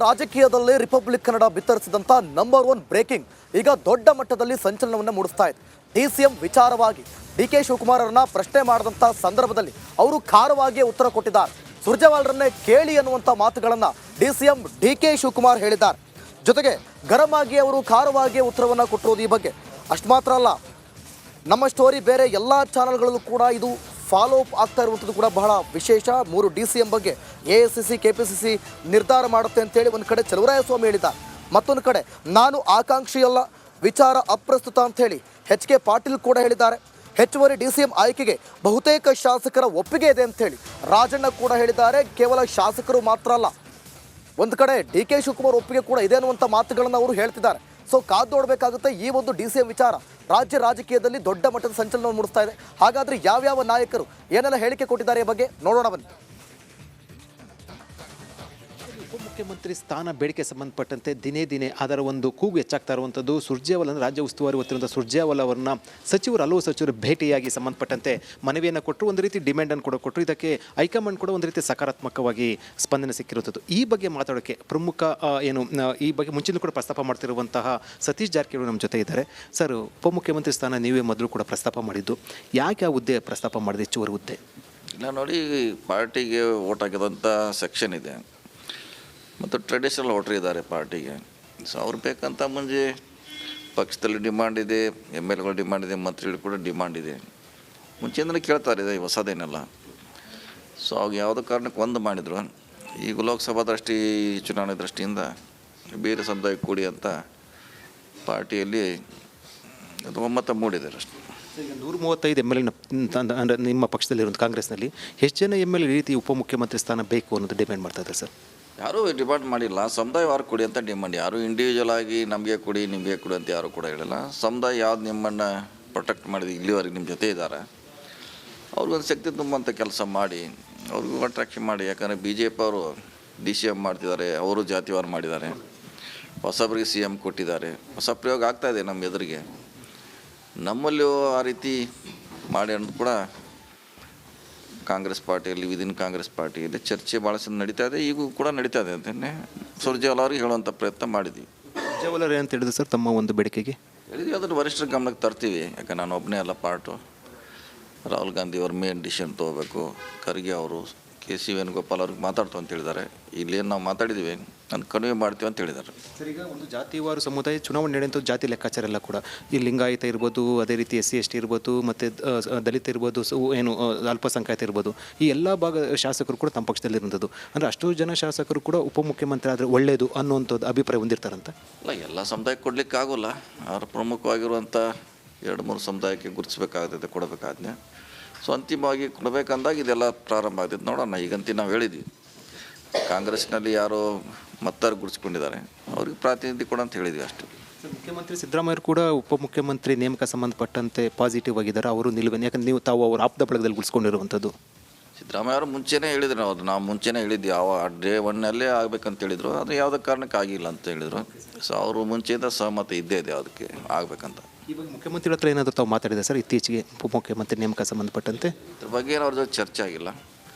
ರಾಜಕೀಯದಲ್ಲಿ republic Kannada ಬಿತ್ತರಿಸಿದಂಥ number 1 breaking ಈಗ ದೊಡ್ಡ ಮಟ್ಟದಲ್ಲಿ ಸಂಚಲನವನ್ನು ಮೂಡಿಸ್ತಾ ಇದೆ. ಡಿಸಿಎಂ ವಿಚಾರವಾಗಿ ಡಿಕೆ ಶಿವಕುಮಾರ್ ಅವರನ್ನ ಪ್ರಶ್ನೆ ಮಾಡಿದಂಥ ಸಂದರ್ಭದಲ್ಲಿ ಅವರು ಖಾರವಾಗಿಯೇ ಉತ್ತರ ಕೊಟ್ಟಿದ್ದಾರೆ. ಸುರ್ಜೇವಾಲರನ್ನೇ ಕೇಳಿ ಅನ್ನುವಂಥ ಮಾತುಗಳನ್ನು ಡಿಸಿಎಂ ಡಿಕೆ ಶಿವಕುಮಾರ್ ಹೇಳಿದ್ದಾರೆ. ಜೊತೆಗೆ ಗರಂ ಆಗಿ ಅವರು ಖಾರವಾಗಿಯೇ ಉತ್ತರವನ್ನು ಕೊಟ್ಟಿರೋದು. ಈ ಬಗ್ಗೆ ಅಷ್ಟು ಮಾತ್ರ ಅಲ್ಲ, ನಮ್ಮ ಸ್ಟೋರಿ ಬೇರೆ ಎಲ್ಲ ಚಾನಲ್ಗಳಲ್ಲೂ ಕೂಡ ಇದು ಫಾಲೋ ಅಪ್ ಆಗ್ತಾ ಇರುವಂಥದ್ದು ಕೂಡ ಬಹಳ ವಿಶೇಷ. 3 DCM ಬಗ್ಗೆ AICC KPCC ನಿರ್ಧಾರ ಮಾಡುತ್ತೆ ಅಂತೇಳಿ ಒಂದು ಕಡೆ ಚಲುವರಾಯಸ್ವಾಮಿ ಹೇಳಿದ್ದಾರೆ, ಮತ್ತೊಂದು ಕಡೆ ನಾನು ಆಕಾಂಕ್ಷಿಯಲ್ಲ, ವಿಚಾರ ಅಪ್ರಸ್ತುತ ಅಂಥೇಳಿ HK ಪಾಟೀಲ್ ಕೂಡ ಹೇಳಿದ್ದಾರೆ. ಹೆಚ್ಚುವರಿ DCM ಆಯ್ಕೆಗೆ ಬಹುತೇಕ ಶಾಸಕರ ಒಪ್ಪಿಗೆ ಇದೆ ಅಂಥೇಳಿ ರಾಜಣ್ಣ ಕೂಡ ಹೇಳಿದ್ದಾರೆ. ಕೇವಲ ಶಾಸಕರು ಮಾತ್ರ ಅಲ್ಲ, ಒಂದು ಕಡೆ DK ಶಿವಕುಮಾರ್ ಒಪ್ಪಿಗೆ ಕೂಡ ಇದೆ ಅನ್ನುವಂಥ ಮಾತುಗಳನ್ನು ಅವರು ಹೇಳ್ತಿದ್ದಾರೆ. ಸೊ ಕಾದು ನೋಡಬೇಕಾಗುತ್ತೆ. ಈ ಒಂದು DCM ವಿಚಾರ ರಾಜ್ಯ ರಾಜಕೀಯದಲ್ಲಿ ದೊಡ್ಡ ಮಟ್ಟದ ಸಂಚಲನ ಮೂಡಿಸ್ತಾ ಇದೆ. ಹಾಗಾದರೆ ಯಾವ್ಯಾವ ನಾಯಕರು ಏನೆಲ್ಲ ಹೇಳಿಕೆ ಕೊಟ್ಟಿದ್ದಾರೆ ಬಗ್ಗೆ ನೋಡೋಣ ಬನ್ನಿ. ಉಪಮುಖ್ಯಮಂತ್ರಿ ಸ್ಥಾನ ಬೇಡಿಕೆ ಸಂಬಂಧಪಟ್ಟಂತೆ ದಿನೇ ದಿನೇ ಅದರ ಒಂದು ಕೂಗು ಹೆಚ್ಚಾಗ್ತಾ ಇರುವಂಥದ್ದು. ಸುರ್ಜೇವಾಲ ರಾಜ್ಯ ಉಸ್ತುವಾರಿ ಹೊತ್ತಿರುವಂಥ ಸುರ್ಜೇವಾಲ ಅವರನ್ನ ಹಲವು ಸಚಿವರು ಭೇಟಿಯಾಗಿ ಸಂಬಂಧಪಟ್ಟಂತೆ ಮನವಿಯನ್ನು ಕೊಟ್ಟರು, ಒಂದು ರೀತಿ ಡಿಮ್ಯಾಂಡನ್ನು ಕೂಡ ಕೊಟ್ಟರು. ಇದಕ್ಕೆ ಹೈಕಮಾಂಡ್ ಕೂಡ ಒಂದು ರೀತಿ ಸಕಾರಾತ್ಮಕವಾಗಿ ಸ್ಪಂದನೆ ಸಿಕ್ಕಿರುವಂಥದ್ದು. ಈ ಬಗ್ಗೆ ಮಾತಾಡೋಕ್ಕೆ ಪ್ರಮುಖ ಈ ಬಗ್ಗೆ ಮುಂಚಿನ ಕೂಡ ಪ್ರಸ್ತಾಪ ಮಾಡ್ತಿರುವಂತಹ ಸತೀಶ್ ಜಾರಕಿಹೊಳಿ ನಮ್ಮ ಜೊತೆ ಇದ್ದಾರೆ. ಸರ್, ಉಪಮುಖ್ಯಮಂತ್ರಿ ಸ್ಥಾನ ನೀವೇ ಮೊದಲು ಕೂಡ ಪ್ರಸ್ತಾಪ ಮಾಡಿದ್ದು, ಯಾಕೆ ಆ ಹುದ್ದೆ ಪ್ರಸ್ತಾಪ ಮಾಡಿದೆ, ಹೆಚ್ಚುವರಿ ಹುದ್ದೆ? ಇಲ್ಲ ನೋಡಿ, ಪಾರ್ಟಿಗೆ ಓಟ್ ಹಾಕಿದಂಥ ಸೆಕ್ಷನ್ ಇದೆ ಮತ್ತು ಟ್ರೆಡಿಷನಲ್ ವೋಟ್ರ್ ಇದ್ದಾರೆ ಪಾರ್ಟಿಗೆ. ಸೊ ಅವ್ರು ಬೇಕಂತ ಮುಂಚೆ ಪಕ್ಷದಲ್ಲಿ ಡಿಮಾಂಡ್ ಇದೆ, MLAಗಳು ಡಿಮಾಂಡ್ ಇದೆ, ಮಂತ್ರಿಗಳು ಕೂಡ ಡಿಮಾಂಡ್ ಇದೆ. ಮುಂಚೆಯಿಂದಲೇ ಕೇಳ್ತಾರೆ, ಇದೆ ಹೊಸದೇನಲ್ಲ. ಸೊ ಅವಾಗ ಯಾವುದೋ ಕಾರಣಕ್ಕೆ ಒಂದು ಮಾಡಿದರು. ಈಗ ಲೋಕಸಭಾ ದೃಷ್ಟಿ ಚುನಾವಣೆ ದೃಷ್ಟಿಯಿಂದ ಬೇರೆ ಸಮುದಾಯ ಕೂಡಿ ಅಂತ ಪಾರ್ಟಿಯಲ್ಲಿ ಅದು ಒಮ್ಮತ ಮೂಡಿದ್ದಾರೆ ಅಷ್ಟೇ. ಈಗ 135 MLA ಅಂದರೆ ನಿಮ್ಮ ಪಕ್ಷದಲ್ಲಿರುವಂಥ ಕಾಂಗ್ರೆಸ್ನಲ್ಲಿ ಎಷ್ಟು ಜನ MLA ಈ ರೀತಿ ಉಪಮುಖ್ಯಮಂತ್ರಿ ಸ್ಥಾನ ಬೇಕು ಅನ್ನೋದು ಡಿಮ್ಯಾಂಡ್ ಮಾಡ್ತಾ ಇದ್ದಾರೆ ಸರ್? ಯಾರೂ ಡಿಮಾಂಡ್ ಮಾಡಿಲ್ಲ. ಸಮುದಾಯವಾರು ಕೊಡಿ ಅಂತ ಡಿಮಾಂಡ್, ಯಾರು ಇಂಡಿವಿಜುವಲ್ ಆಗಿ ನಮಗೆ ಕೊಡಿ ನಿಮಗೆ ಕೊಡಿ ಅಂತ ಯಾರು ಕೂಡ ಹೇಳಿಲ್ಲ. ಸಮುದಾಯ ಯಾವ್ದು ನಿಮ್ಮನ್ನು ಪ್ರೊಟೆಕ್ಟ್ ಮಾಡಿದ ಇಲ್ಲಿವರೆಗೆ ನಿಮ್ಮ ಜೊತೆ ಇದ್ದಾರೆ, ಅವ್ರಿಗೊಂದು ಶಕ್ತಿ ತುಂಬುವಂಥ ಕೆಲಸ ಮಾಡಿ ಅವ್ರಿಗೂ ಅಟ್ರಾಕ್ಷನ್ ಮಾಡಿ. ಯಾಕಂದರೆ BJP ಅವರು DCM ಮಾಡ್ತಿದ್ದಾರೆ, ಅವರು ಜಾತಿವಾರ ಮಾಡಿದ್ದಾರೆ, ಹೊಸಬರಿಗೆ CM ಕೊಟ್ಟಿದ್ದಾರೆ. ಹೊಸ ಪ್ರಯೋಗ ಆಗ್ತಾಯಿದೆ ನಮ್ಮ ಎದುರಿಗೆ. ನಮ್ಮಲ್ಲೂ ಆ ರೀತಿ ಮಾಡಿ ಅನ್ನೋದು ಕೂಡ ಕಾಂಗ್ರೆಸ್ ಪಾರ್ಟಿಯಲ್ಲಿ, ವಿದಿನ್ ಕಾಂಗ್ರೆಸ್ ಪಾರ್ಟಿಯಲ್ಲಿ ಚರ್ಚೆ ಭಾಳಷ್ಟು ನಡೀತಾ ಇದೆ, ಈಗೂ ಕೂಡ ನಡೀತಾ ಇದೆ ಅಂತಲೇ ಸುರ್ಜೇವಾಲ ಅವ್ರಿಗೆ ಹೇಳುವಂಥ ಪ್ರಯತ್ನ ಮಾಡಿದ್ವಿ. ಸುರ್ಜೇವಾಲ ಏನಂತ ಹೇಳಿದ್ರು ಸರ್ ತಮ್ಮ ಒಂದು ಬೇಡಿಕೆಗೆ? ಹೇಳಿದ್ವಿ, ಅದನ್ನು ವರಿಷ್ಠರ ಗಮನಕ್ಕೆ ತರ್ತೀವಿ. ಯಾಕೆ ನಾನು ಒಬ್ಬನೇ ಅಲ್ಲ ಪಾರ್ಟು. ರಾಹುಲ್ ಗಾಂಧಿ ಅವ್ರ ಮೇನ್ ಡಿಸಿಷನ್ ತೊಗೋಬೇಕು, ಖರ್ಗೆ ಅವರು, KC ವೇಣುಗೋಪಾಲ್ ಅವ್ರಿಗೆ ಮಾತಾಡ್ತು ಅಂತ ಹೇಳಿದ್ದಾರೆ. ಇಲ್ಲೇನು ನಾವು ಮಾತಾಡಿದ್ದೀವಿ, ನಾನು ಕಡಿಮೆ ಮಾಡ್ತೀವಿ ಅಂತ ಹೇಳಿದ್ದಾರೆ. ಸರ್, ಈಗ ಒಂದು ಜಾತಿವಾರು ಸಮುದಾಯ ಚುನಾವಣೆ ನಡೆಯುವಂಥ ಜಾತಿ ಲೆಕ್ಕಾಚಾರ ಎಲ್ಲ ಕೂಡ ಈ ಲಿಂಗಾಯತ ಇರ್ಬೋದು, ಅದೇ ರೀತಿ SC ST ಇರ್ಬೋದು, ಮತ್ತು ದಲಿತ ಇರ್ಬೋದು, ಅಲ್ಪಸಂಖ್ಯಾತ ಇರ್ಬೋದು, ಈ ಎಲ್ಲ ಭಾಗ ಶಾಸಕರು ಕೂಡ ತಮ್ಮ ಪಕ್ಷದಲ್ಲಿರುವಂಥದ್ದು. ಅಂದರೆ ಅಷ್ಟು ಜನ ಶಾಸಕರು ಕೂಡ ಉಪಮುಖ್ಯಮಂತ್ರಿ ಆದರೆ ಒಳ್ಳೆಯದು ಅನ್ನುವಂಥದ್ದು ಅಭಿಪ್ರಾಯ ಹೊಂದಿರ್ತಾರಂತ? ಅಲ್ಲ, ಎಲ್ಲ ಸಮುದಾಯಕ್ಕೆ ಕೊಡಲಿಕ್ಕೆ ಆಗೋಲ್ಲ. ಅವ್ರ ಪ್ರಮುಖವಾಗಿರುವಂಥ 2-3 ಸಮುದಾಯಕ್ಕೆ ಗುರುತಿಸ್ಬೇಕಾಗ್ತದೆ, ಕೊಡಬೇಕಾದ್ನೆ. ಸೊ ಅಂತಿಮವಾಗಿ ಕೊಡಬೇಕಂದಾಗ ಇದೆಲ್ಲ ಪ್ರಾರಂಭ ಆಗ್ತೈತೆ. ನೋಡೋಣ. ಈಗಂತೂ ನಾವು ಹೇಳಿದ್ವಿ, ಕಾಂಗ್ರೆಸ್ನಲ್ಲಿ ಯಾರೋ ಮತ್ತಾರು ಗುರುತಿಸ್ಕೊಂಡಿದ್ದಾರೆ, ಅವ್ರಿಗೆ ಪ್ರಾತಿನಿಧ್ಯ ಕೊಡ ಅಂತ ಹೇಳಿದ್ವಿ ಅಷ್ಟೇ. ಮುಖ್ಯಮಂತ್ರಿ ಸಿದ್ದರಾಮಯ್ಯ ಕೂಡ ಉಪಮುಖ್ಯಮಂತ್ರಿ ನೇಮಕ ಸಂಬಂಧಪಟ್ಟಂತೆ ಪಾಸಿಟಿವ್ ಆಗಿದ್ದಾರೆ, ಅವರು ನಿಲುವನೆ. ಯಾಕಂದ್ರೆ ನೀವು ತಾವು ಅವ್ರ ಆಪ್ತ ಬಳಗದಲ್ಲಿ ಗುರುತಿಸ್ಕೊಂಡಿರುವಂಥದ್ದು. ಸಿದ್ದರಾಮಯ್ಯ ಅವರು ಮುಂಚೆನೇ ಹೇಳಿದ್ರು, ನಾವು ಮುಂಚೆನೇ ಹೇಳಿದ್ವಿ, ಯಾವ ಡೇ 1 ಆಗಬೇಕಂತ ಹೇಳಿದರು. ಅದು ಯಾವುದೇ ಕಾರಣಕ್ಕೆ ಆಗಿಲ್ಲ ಅಂತ ಹೇಳಿದರು. ಸೊ ಅವರು ಮುಂಚೆಯಿಂದ ಸಹಮತ ಇದ್ದೇ ಇದೆ ಅದಕ್ಕೆ ಆಗಬೇಕಂತ. ಇವಾಗ ಮುಖ್ಯಮಂತ್ರಿ ಹತ್ರ ಏನಾದರೂ ತಾವು ಮಾತಾಡಿದೆ ಸರ್ ಇತ್ತೀಚೆಗೆ ಉಪಮುಖ್ಯಮಂತ್ರಿ ನೇಮಕ ಸಂಬಂಧಪಟ್ಟಂತೆ? ಇದ್ರ ಬಗ್ಗೆ ಏನು ಅವ್ರ ಜೊತೆ ಚರ್ಚೆ ಆಗಿಲ್ಲ.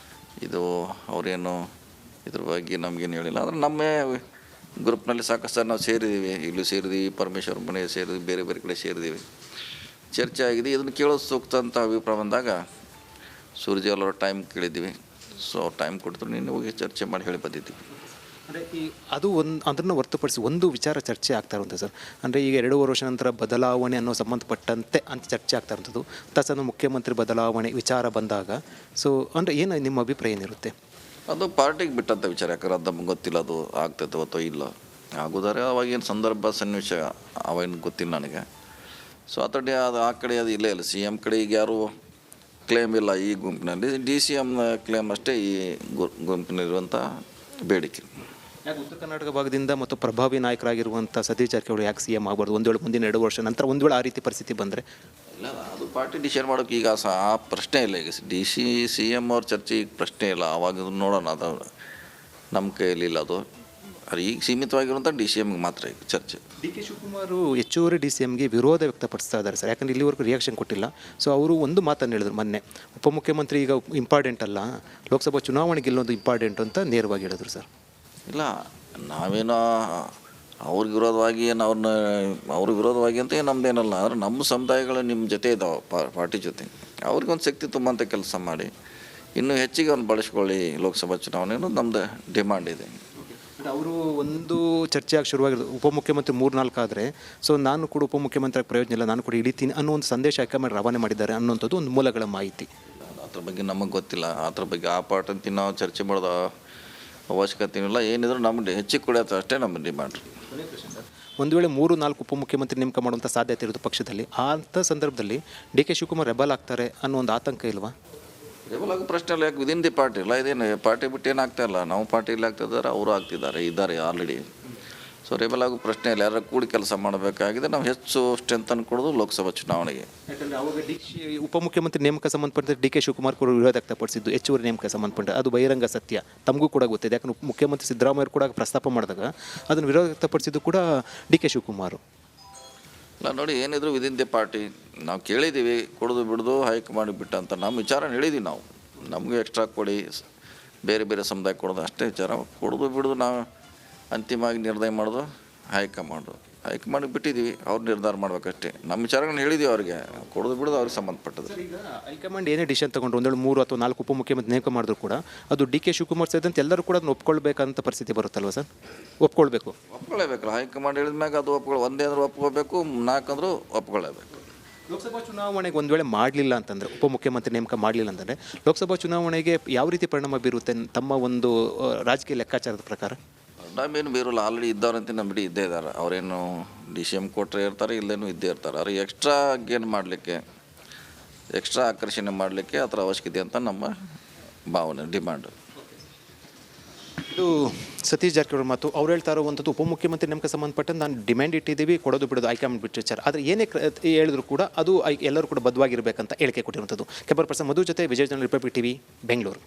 ಇದು ಅವರೇನು ಇದ್ರ ಬಗ್ಗೆ ನಮಗೇನು ಹೇಳಿಲ್ಲ. ಆದರೆ ನಮ್ಮ ಗ್ರೂಪ್ನಲ್ಲಿ ಸಾಕಷ್ಟು ನಾವು ಸೇರಿದ್ದೀವಿ, ಇಲ್ಲೂ ಸೇರಿದ್ದೀವಿ, ಪರಮೇಶ್ವರ ಮನೆ ಸೇರಿದ್ವಿ, ಬೇರೆ ಬೇರೆ ಕಡೆ ಸೇರಿದ್ದೀವಿ, ಚರ್ಚೆ ಆಗಿದೆ. ಇದನ್ನು ಕೇಳೋದು ಸೂಕ್ತ ಅಂತ ಅಭಿಪ್ರಾಯ ಬಂದಾಗ ಸುರ್ಜೇವಾಲ ಅವ್ರ ಟೈಮ್ ಕೇಳಿದ್ದೀವಿ. ಸೊ ಟೈಮ್ ಕೊಟ್ಟಿದ್ರು, ನಿನ್ನೆ ಹೋಗಿ ಚರ್ಚೆ ಮಾಡಿ ಹೇಳಿ ಬಂದಿದ್ದೀವಿ. ಅಂದರೆ ಅದು ಅದನ್ನು ಹೊರತುಪಡಿಸಿ ಒಂದು ವಿಚಾರ ಚರ್ಚೆ ಆಗ್ತಾ ಇರುವಂಥದ್ದು ಸರ್. ಅಂದರೆ ಈಗ 2 ವರ್ಷ ನಂತರ ಬದಲಾವಣೆ ಅನ್ನೋ ಸಂಬಂಧಪಟ್ಟಂತೆ ಅಂತ ಚರ್ಚೆ ಆಗ್ತಾ ಇರುವಂಥದ್ದು. ತಸನ್ನು ಮುಖ್ಯಮಂತ್ರಿ ಬದಲಾವಣೆ ವಿಚಾರ ಬಂದಾಗ ಸೊ ಅಂದರೆ ಏನು ನಿಮ್ಮ ಅಭಿಪ್ರಾಯ ಏನಿರುತ್ತೆ? ಅದು ಪಾರ್ಟಿಗೆ ಬಿಟ್ಟಂಥ ವಿಚಾರ. ಯಾಕಂದ್ರೆ ಅದು ನಮ್ಗೆ ಗೊತ್ತಿಲ್ಲ ಅದು ಆಗ್ತೈತೆ ಅಥವಾ ಇಲ್ಲ. ಆಗೋದಾರೆ ಅವಾಗೇನು ಸಂದರ್ಭ ಸನ್ನಿವೇಶ ಅವೇನು ಗೊತ್ತಿಲ್ಲ ನನಗೆ. ಸೊ ಅದು ಆ ಕಡೆ ಅದು ಇಲ್ಲೇ ಇಲ್ಲ. CM ಕಡೆ ಈಗ ಯಾರು ಕ್ಲೇಮ್ ಇಲ್ಲ ಈ ಗುಂಪಿನಲ್ಲಿ. DCM ಕ್ಲೇಮ್ ಅಷ್ಟೇ ಈ ಗುಂಪಿನಲ್ಲಿರುವಂಥ ಬೇಡಿಕೆ. ಯಾಕೆ ಉತ್ತರ ಕರ್ನಾಟಕ ಭಾಗದಿಂದ ಮತ್ತು ಪ್ರಭಾವಿ ನಾಯಕರಾಗಿರುವಂಥ ಸತೀಶ್ ಜಾರಕಿಹೊಳಿ ಯಾಕೆ CM ಆಗಬಾರ್ದು? ಒಂದು ವೇಳೆ ಮುಂದಿನ 2 ವರ್ಷ ನಂತರ ಒಂದು ವೇಳೆ ಆ ರೀತಿ ಪರಿಸ್ಥಿತಿ ಬಂದರೆ? ಇಲ್ಲ, ಅದು ಪಾರ್ಟಿ ಡಿಸೈಡ್ ಮಾಡೋಕೆ ಈಗ ಆ ಪ್ರಶ್ನೆ ಇಲ್ಲ. ಈಗ CM ಅವ್ರ ಚರ್ಚೆ ಈಗ ಪ್ರಶ್ನೆ ಇಲ್ಲ. ಆವಾಗ ನೋಡೋಣ, ಅದು ನಮ್ಮ ಕೈಯಲ್ಲಿ ಇಲ್ಲ. ಅದು ಈಗ ಸೀಮಿತವಾಗಿರುವಂಥ DCMಗೆ ಮಾತ್ರ ಈಗ ಚರ್ಚೆ. DK ಶಿವಕುಮಾರ್ ಹೆಚ್ಚುವರಿ DCMಗೆ ವಿರೋಧ ವ್ಯಕ್ತಪಡಿಸ್ತಾ ಇದ್ದಾರೆ ಸರ್. ಯಾಕಂದರೆ ಇಲ್ಲಿವರೆಗೂ ರಿಯಾಕ್ಷನ್ ಕೊಟ್ಟಿಲ್ಲ. ಸೊ ಅವರು ಒಂದು ಮಾತನ್ನು ಹೇಳಿದ್ರು ಮೊನ್ನೆ, ಉಪಮುಖ್ಯಮಂತ್ರಿ ಈಗ ಇಂಪಾರ್ಟೆಂಟ್ ಅಲ್ಲ, ಲೋಕಸಭಾ ಚುನಾವಣೆಗೆ ಗೆಲ್ಲೋದು ಇಂಪಾರ್ಟೆಂಟ್ ಅಂತ ನೇರವಾಗಿ ಹೇಳಿದ್ರು ಸರ್. ಇಲ್ಲ, ನಾವೇನೋ ಅವ್ರಿಗೆ ವಿರೋಧವಾಗಿ ಏನು ಅವ್ರಿಗೆ ವಿರೋಧವಾಗಿ ಅಂತ ಏನು ನಮ್ಮದೇನಲ್ಲ. ಆದರೆ ನಮ್ಮ ಸಮುದಾಯಗಳು ನಿಮ್ಮ ಜೊತೆ ಇದ್ದಾವೆ ಪಾರ್ಟಿ ಜೊತೆ. ಅವ್ರಿಗೊಂದು ಶಕ್ತಿ ತುಂಬಂಥ ಕೆಲಸ ಮಾಡಿ ಇನ್ನೂ ಹೆಚ್ಚಿಗೆ ಅವ್ನು ಬಳಸ್ಕೊಳ್ಳಿ ಲೋಕಸಭಾ ಚುನಾವಣೆ ಅನ್ನೋದು ನಮ್ಮದು ಡಿಮಾಂಡ್ ಇದೆ. ಅವರು ಒಂದು ಚರ್ಚೆಯಾಗಿ ಶುರುವಾಗಿರೋದು ಉಪಮುಖ್ಯಮಂತ್ರಿ 3-4 ಆದರೆ ಸೊ ನಾನು ಕೂಡ ಉಪಮುಖ್ಯಮಂತ್ರಿ ಪ್ರಯೋಜನ ಇಲ್ಲ, ನಾನು ಕೂಡ ಇಳಿತೀನಿ ಅನ್ನೋ ಒಂದು ಸಂದೇಶ ಹೈಕಮಾಂಡ್ ರವಾನೆ ಮಾಡಿದ್ದಾರೆ ಅನ್ನೋಂಥದ್ದು ಒಂದು ಮೂಲಗಳ ಮಾಹಿತಿ. ಅದ್ರ ಬಗ್ಗೆ ನಮಗೆ ಗೊತ್ತಿಲ್ಲ. ಅದ್ರ ಬಗ್ಗೆ ಆ ಪಾರ್ಟ್ ಅಂತ ನಾವು ಚರ್ಚೆ ಮಾಡೋದು ಅವಶ್ಯಕತೆ ಇಲ್ಲ. ಏನಿದ್ರು ನಮಗೆ ಹೆಚ್ಚಿಗೆ ಕೊಡೋದು ಅಷ್ಟೇ ನಮ್ಮ ಡಿಮಾಂಡ್. ಒಂದು ವೇಳೆ 3-4 ಉಪಮುಖ್ಯಮಂತ್ರಿ ನೇಮಕ ಮಾಡುವಂಥ ಸಾಧ್ಯತೆ ಇರೋದು ಪಕ್ಷದಲ್ಲಿ, ಅಂಥ ಸಂದರ್ಭದಲ್ಲಿ ಡಿ ಕೆ ಶಿವಕುಮಾರ್ ರೆಬಲ್ ಆಗ್ತಾರೆ ಅನ್ನೋ ಒಂದು ಆತಂಕ ಇಲ್ವಾ? ರೆಬಲ್ ಆಗೋ ಪ್ರಶ್ನೆ ಇಲ್ಲ. ಯಾಕೆ ವಿದಿನ್ ದಿ ಪಾರ್ಟಿ ಇಲ್ಲ, ಇದೇನು ಪಾರ್ಟಿ ಬಿಟ್ಟು ಏನು ಆಗ್ತಾ ಇಲ್ಲ. ನಾವು ಪಾರ್ಟಿಯಲ್ಲಿ ಆಗ್ತಿದ್ದಾರೆ, ಅವರು ಇದ್ದಾರೆ ಆಲ್ರೆಡಿ. ಸೊ ರೆಬಲ್ ಆಗೋ ಪ್ರಶ್ನೆ ಇಲ್ಲ. ಯಾರು ಕೂಡಿ ಕೆಲಸ ಮಾಡಬೇಕಾಗಿದೆ. ನಾವು ಹೆಚ್ಚು ಸ್ಟ್ರೆಂತನ್ನು ಕೊಡೋದು ಲೋಕಸಭಾ ಚುನಾವಣೆಗೆ. ಯಾಕಂದರೆ ಅವಾಗ ಉಪಮುಖ್ಯಮಂತ್ರಿ ನೇಮಕ ಸಂಬಂಧಪಟ್ಟಂತೆ ಡಿ ಕೆ ಶಿವಕುಮಾರ್ ಕೂಡ ವಿರೋಧ ವ್ಯಕ್ತಪಡಿಸಿದ್ದು ಹೆಚ್ಚುವರಿ ನೇಮಕ ಸಂಬಂಧಪಟ್ಟ ಅದು ಬಹಿರಂಗ ಸತ್ಯ, ತಮಗೂ ಕೂಡ ಗೊತ್ತಿದೆ. ಯಾಕಂದ್ರೆ ಮುಖ್ಯಮಂತ್ರಿ ಸಿದ್ದರಾಮಯ್ಯ ಕೂಡ ಪ್ರಸ್ತಾಪ ಮಾಡಿದಾಗ ಅದನ್ನು ವಿರೋಧ ವ್ಯಕ್ತಪಡಿಸಿದ್ದು ಕೂಡ ಡಿ ಕೆ ಶಿವಕುಮಾರ್. ಇಲ್ಲ ನೋಡಿ, ಏನಿದ್ರು ವಿದಿನ್ ದಿ ಪಾರ್ಟಿ ನಾವು ಕೇಳಿದ್ದೀವಿ, ಕೊಡೋದು ಬಿಡೋದು ಹೈಕಮಾಂಡ್ ಬಿಟ್ಟು ಅಂತ ನಮ್ಮ ವಿಚಾರ ಹೇಳಿದ್ದೀವಿ. ನಾವು ನಮಗೆ ಎಕ್ಸ್ಟ್ರಾ ಕೊಡಿ, ಬೇರೆ ಬೇರೆ ಸಮುದಾಯ ಕೊಡೋದು ಅಷ್ಟೇ ವಿಚಾರ. ಕೊಡೋದು ಬಿಡೋದು ನಾವು ಅಂತಿಮವಾಗಿ ನಿರ್ಣಯ ಮಾಡೋದು ಹೈಕಮಾಂಡ್ಗೆ ಬಿಟ್ಟಿದ್ದೀವಿ. ಅವ್ರು ನಿರ್ಧಾರ ಮಾಡ್ಬೇಕಷ್ಟೇ. ನಮ್ಮ ವಿಚಾರಗಳನ್ನ ಹೇಳಿದ್ದೀವಿ ಅವ್ರಿಗೆ. ಕೊಡೋದು ಬಿಡೋದು ಅವ್ರಿಗೆ ಸಂಬಂಧಪಟ್ಟದ್ದು. ಈಗ ಹೈಕಮಾಂಡ್ ಏನೇ ಡಿಸಿಷನ್ ತಗೊಂಡು ಒಂದೇಳು 3 ಅಥವಾ 4 ಉಪಮುಖ್ಯಮಂತ್ರಿ ನೇಮಕ ಮಾಡಿದ್ರು ಕೂಡ ಅದು ಡಿ ಕೆ ಶಿವಕುಮಾರ್ ಸೇರಿದಂತೆ ಎಲ್ಲರೂ ಕೂಡ ಅದನ್ನು ಒಪ್ಕೊಳ್ಬೇಕಂತ ಪರಿಸ್ಥಿತಿ ಬರುತ್ತಲ್ವ ಸರ್? ಒಪ್ಕೊಳ್ಳೇಬೇಕಲ್ಲ. ಹೈಕಮಾಂಡ್ ಹೇಳಿದ ಮ್ಯಾಗ ಅದು ಒಂದೇ ಅಂದ್ರೆ ಒಪ್ಕೋಬೇಕು, 4 ಅಂದರೂ ಒಪ್ಕೊಳ್ಳೇಬೇಕು. ಲೋಕಸಭಾ ಚುನಾವಣೆಗೆ ಒಂದು ವೇಳೆ ಮಾಡಲಿಲ್ಲ ಅಂತಂದರೆ, ಉಪಮುಖ್ಯಮಂತ್ರಿ ನೇಮಕ ಮಾಡಲಿಲ್ಲ ಅಂತಂದರೆ ಲೋಕಸಭಾ ಚುನಾವಣೆಗೆ ಯಾವ ರೀತಿ ಪರಿಣಾಮ ಬೀರುತ್ತೆ ತಮ್ಮ ಒಂದು ರಾಜಕೀಯ ಲೆಕ್ಕಾಚಾರದ ಪ್ರಕಾರ? ನಾವೇನು ಬೇರಲ್ಲ, ಆಲ್ರೆಡಿ ಇದ್ದವ್ರಂತ ನಮ್ಮ ಬಿಡಿ ಇದ್ದೇ ಇದ್ದಾರೆ. ಅವರೇನು DCM ಕೊಟ್ಟರೆ ಇರ್ತಾರೆ, ಇಲ್ಲೇನು ಇದ್ದೇ ಇರ್ತಾರೆ. ಅವ್ರಿಗೆ ಎಕ್ಸ್ಟ್ರಾ ಗೇನ್ ಮಾಡಲಿಕ್ಕೆ, ಎಕ್ಸ್ಟ್ರಾ ಆಕರ್ಷಣೆ ಮಾಡಲಿಕ್ಕೆ ಆ ಥರ ಅವಶ್ಯಕತೆ ಅಂತ ನಮ್ಮ ಭಾವನೆ, ಡಿಮಾಂಡು. ಇದು ಸತೀಶ್ ಜಾರಕಿಹೊಳಿ ಮಾತು. ಅವ್ರು ಹೇಳ್ತಾ ಇರುವಂಥದ್ದು ಉಪಮುಖ್ಯಮಂತ್ರಿ ನೇಮಕ ಸಂಬಂಧಪಟ್ಟಂತೆ ನಾನು ಡಿಮ್ಯಾಂಡ್ ಇಟ್ಟಿದ್ದೀವಿ, ಕೊಡೋದು ಬಿಡೋದು ಹೈಕಮಾಂಡ್ ಬಿಟ್ಟು ವಿಚಾರ. ಆದರೆ ಏನೇ ಹೇಳಿದ್ರು ಕೂಡ ಅದು ಎಲ್ಲರೂ ಕೂಡ ಬದ್ಧವಾಗಿರಬೇಕಂತ ಹೇಳಿಕೆ ಕೊಟ್ಟಿರುವಂಥದ್ದು. ಕೆಂಪರ್ ಪರ್ಸನ್ ಮಧು ಜೊತೆ ವಿಜಯ ಜನ ರಿಪಬ್ಲಿಕ್ TV, ಬೆಂಗಳೂರು.